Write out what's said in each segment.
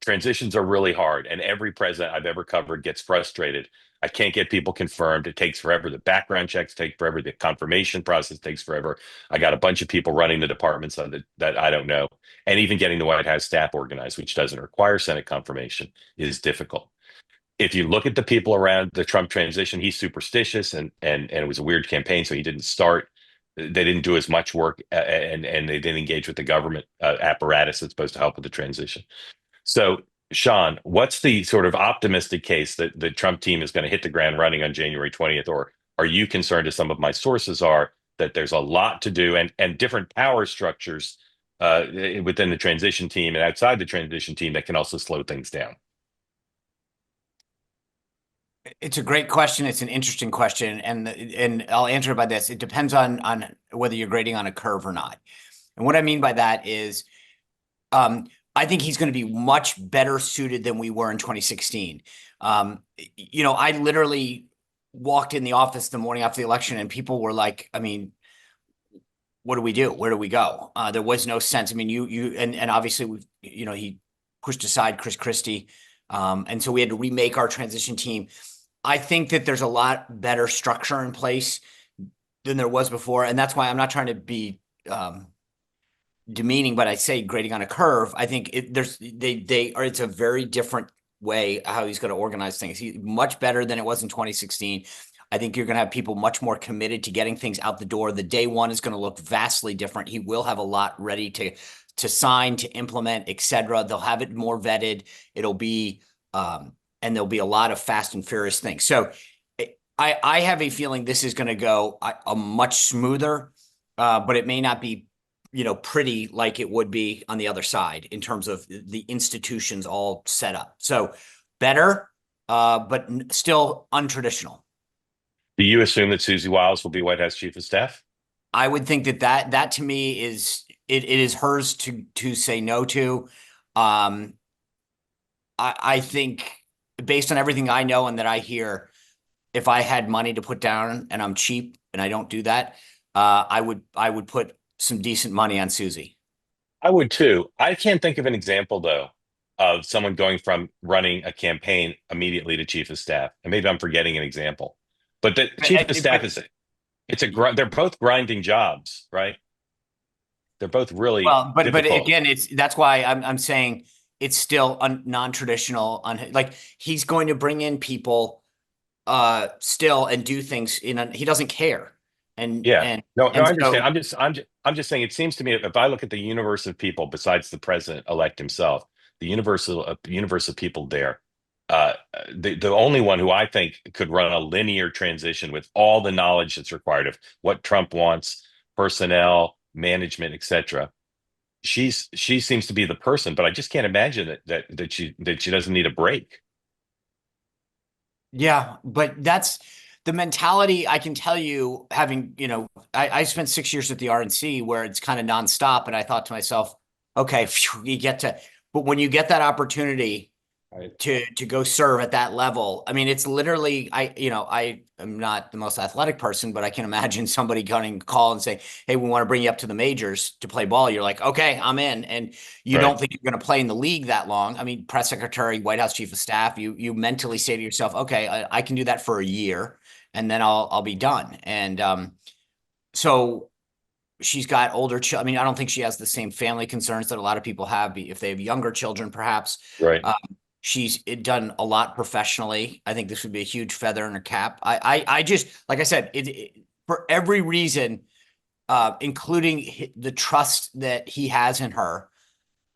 transitions are really hard, and every president I've ever covered gets frustrated. I can't get people confirmed. It takes forever. The background checks take forever. The confirmation process takes forever. I got a bunch of people running the departments that I don't know. And even getting the White House staff organized, which doesn't require Senate confirmation, is difficult. If you look at the people around the Trump transition, he's superstitious, and it was a weird campaign, so he didn't start. They didn't do as much work, and they didn't engage with the government apparatus that's supposed to help with the transition. So, Sean, what's the sort of optimistic case that the Trump team is going to hit the ground running on January 20th? Or are you concerned, as some of my sources are, that there's a lot to do and different power structures within the transition team and outside the transition team that can also slow things down? It's a great question. It's an interesting question, and I'll answer it by this. It depends on whether you're grading on a curve or not. And what I mean by that is, I think he's going to be much better suited than we were in 2016. I literally walked in the office the morning after the election, and people were like, I mean, what do we do? Where do we go? There was no sense. I mean, and obviously he pushed aside Chris Christie. And so we had to remake our transition team. I think that there's a lot better structure in place than there was before. And that's why I'm not trying to be demeaning, but I say grading on a curve. I think it's a very different way how he's going to organize things. He's much better than it was in 2016. I think you're going to have people much more committed to getting things out the door. The day one is going to look vastly different. He will have a lot ready to sign, to implement, et cetera. They'll have it more vetted. It'll be, and there'll be a lot of fast and furious things. So I have a feeling this is going to go a much smoother, but it may not be, pretty like it would be on the other side in terms of the institutions all set up. So better, but still untraditional. Do you assume that Susie Wiles will be White House Chief of Staff? I would think that to me is it is hers to say no to. I think based on everything I know and that I hear, if I had money to put down and I'm cheap and I don't do that, I would put some decent money on Susie. I would too. I can't think of an example though of someone going from running a campaign immediately to chief of staff. And maybe I'm forgetting an example. But the chief of staff they're both grinding jobs, right? They're both really but difficult. again, that's why I'm saying it's still non-traditional. Like he's going to bring in people still and do things he doesn't care. And no, I understand. I'm just saying, it seems to me, if I look at the universe of people besides the president-elect himself, the universe of people there, the only one who I think could run a linear transition with all the knowledge that's required of what Trump wants, personnel, management, etc. She seems to be the person, but I just can't imagine that she doesn't need a break. Yeah, but that's the mentality. I can tell you, having, I spent 6 years at the RNC where it's kind of nonstop. And I thought to myself, okay, but when you get that opportunity to go serve at that level, I mean, it's literally, I am not the most athletic person, but I can imagine somebody getting a call and say, hey, we want to bring you up to the majors to play ball. You're like, okay, I'm in. And you don't think you're going to play in the league that long. I mean, press secretary, White House chief of staff, you mentally say to yourself, okay, I can do that for a year and then I'll be done. And so she's got older children. I mean, I don't think she has the same family concerns that a lot of people have if they have younger children, perhaps. Right. She's done a lot professionally. I think this would be a huge feather in her cap. I just, like I said, for every reason, including the trust that he has in her,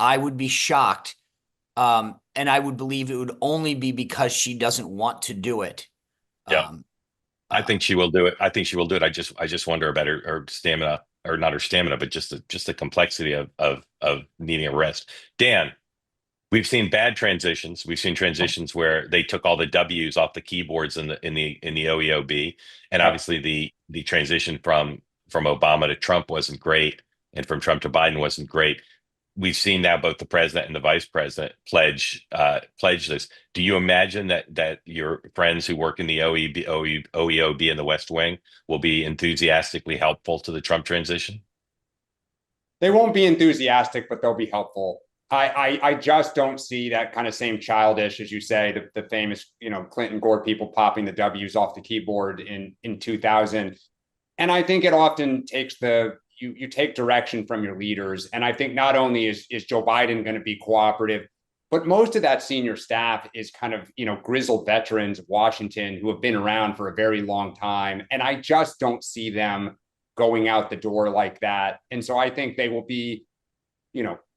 I would be shocked. And I would believe it would only be because she doesn't want to do it. Yeah. I think she will do it. I think she will do it. I just wonder about her stamina, or not her stamina, but just the complexity of needing a rest. Dan, we've seen bad transitions. We've seen transitions where they took all the W's off the keyboards in the OEOB, and obviously the transition from Obama to Trump wasn't great, and from Trump to Biden wasn't great. We've seen now both the president and the vice president pledge this. Do you imagine that your friends who work in the OEOB and the West Wing will be enthusiastically helpful to the Trump transition? They won't be enthusiastic, but they'll be helpful. I just don't see that kind of same childish, as you say, the famous, Clinton Gore people popping the W's off the keyboard in 2000. And I think it often takes you take direction from your leaders. And I think not only is Joe Biden going to be cooperative, but most of that senior staff is kind of, grizzled veterans of Washington who have been around for a very long time. And I just don't see them going out the door like that. And so I think they will be,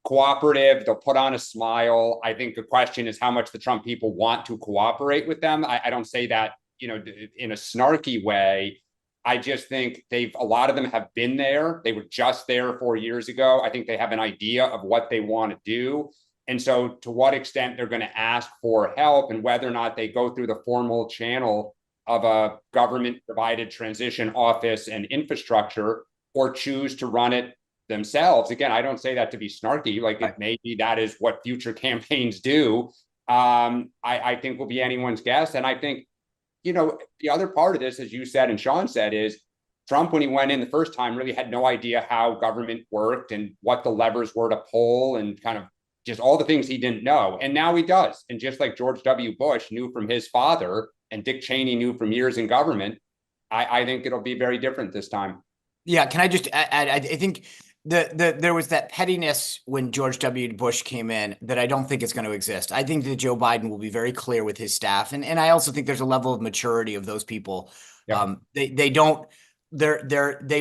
cooperative. They'll put on a smile. I think the question is how much the Trump people want to cooperate with them. I don't say that, in a snarky way. I just think a lot of them have been there. They were just there 4 years ago. I think they have an idea of what they want to do. And so to what extent they're going to ask for help and whether or not they go through the formal channel of a government provided transition office and infrastructure or choose to run it themselves. Again, I don't say that to be snarky, like maybe that is what future campaigns do. I think will be anyone's guess. And I think, the other part of this, as you said and Sean said, is Trump, when he went in the first time, really had no idea how government worked and what the levers were to pull and kind of just all the things he didn't know. And now he does. And just like George W. Bush knew from his father and Dick Cheney knew from years in government, I think it'll be very different this time. Yeah, can I just add? I think there was that pettiness when George W. Bush came in that I don't think is going to exist. I think that Joe Biden will be very clear with his staff, and I also think there's a level of maturity of those people. Yep. They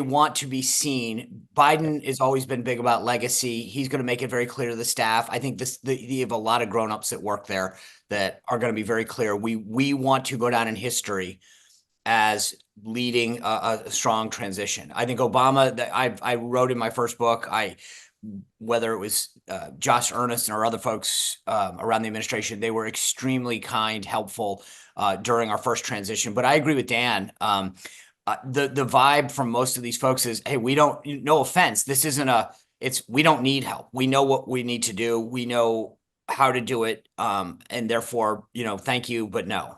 want to be seen. Biden has always been big about legacy. He's going to make it very clear to the staff. I think you have a lot of grownups that work there that are going to be very clear. We want to go down in history as leading a strong transition. I think Obama, that I wrote in my first book, whether it was Josh Earnest or other folks around the administration, they were extremely kind, helpful during our first transition. But I agree with Dan. The vibe from most of these folks is, hey, no offense, this isn't we don't need help. We know what we need to do. We know how to do it. And therefore, thank you, but no.